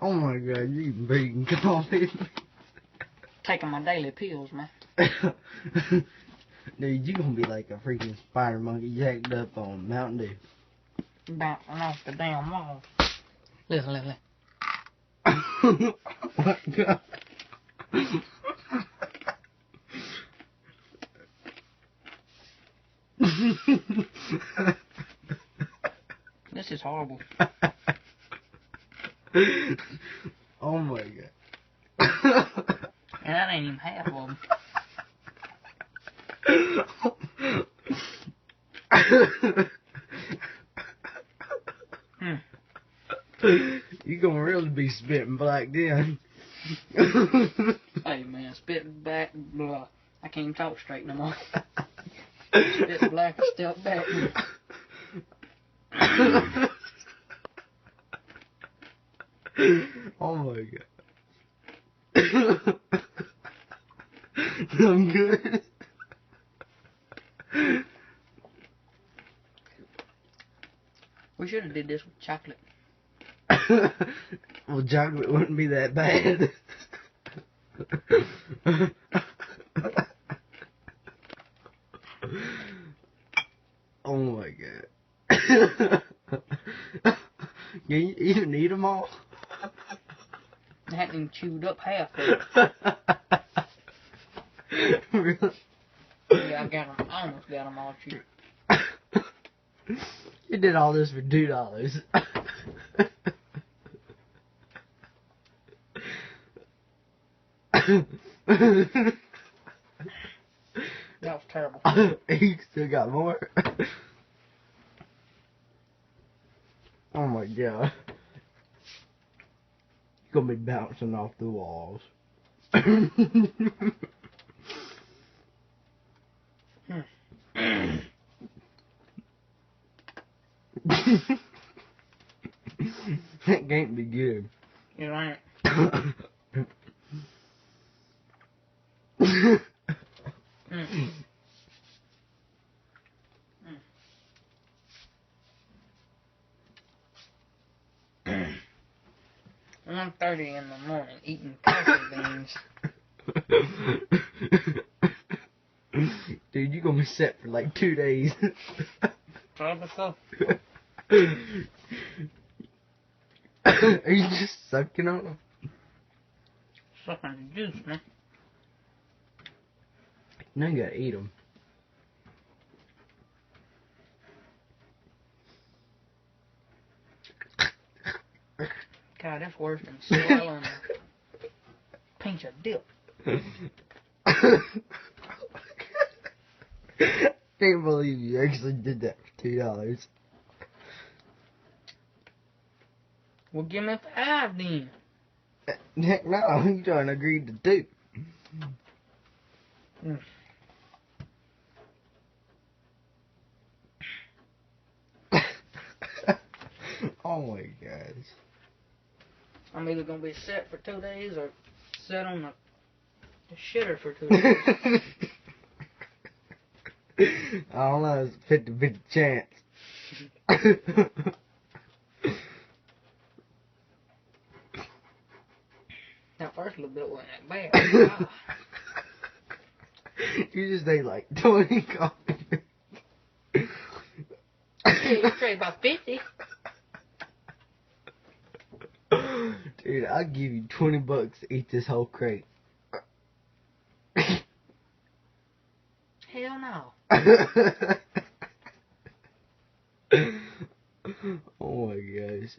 Oh my god, you even breathing coffee. Taking my daily pills, man. Dude, you gonna be like a freaking spider monkey jacked up on Mountain Dew. Bouncing off the damn wall. Listen. Oh my god. This is horrible. Oh my god. And that ain't even half of them. You gonna really be spitting black then. Hey man, spit back, blah. I can't even talk straight no more. Spit black and step back. Oh my god. I'm good. We should have did this with chocolate. Well, chocolate wouldn't be that bad. Oh my god. You even eat them all? I hadn't even chewed up half of it. Really? Yeah, I almost got them all chewed. You did all this for $2. That was terrible. You still got more? Oh my god. You're gonna be bouncing off the walls. That can't be good. It ain't. Mm. 1:30 in the morning eating coffee beans. Dude, you're gonna be set for like 2 days. Probably so. Are you just sucking on them? Sucking the juice, man. Now you gotta eat them. God, that's worse than swallowing a pinch of dip. Can't believe you actually did that for $2. Well, give me 5 then. Heck no, you trying to agree to 2. Mm. Oh my gosh. I'm either gonna be set for 2 days or set on the shitter for 2 days. I don't know, it's a 50-50 chance. That first little bit wasn't that bad. You just ate like 20 coffee. You trade about 50. Dude, I'll give you $20 to eat this whole crate. Hell no. Oh my gosh.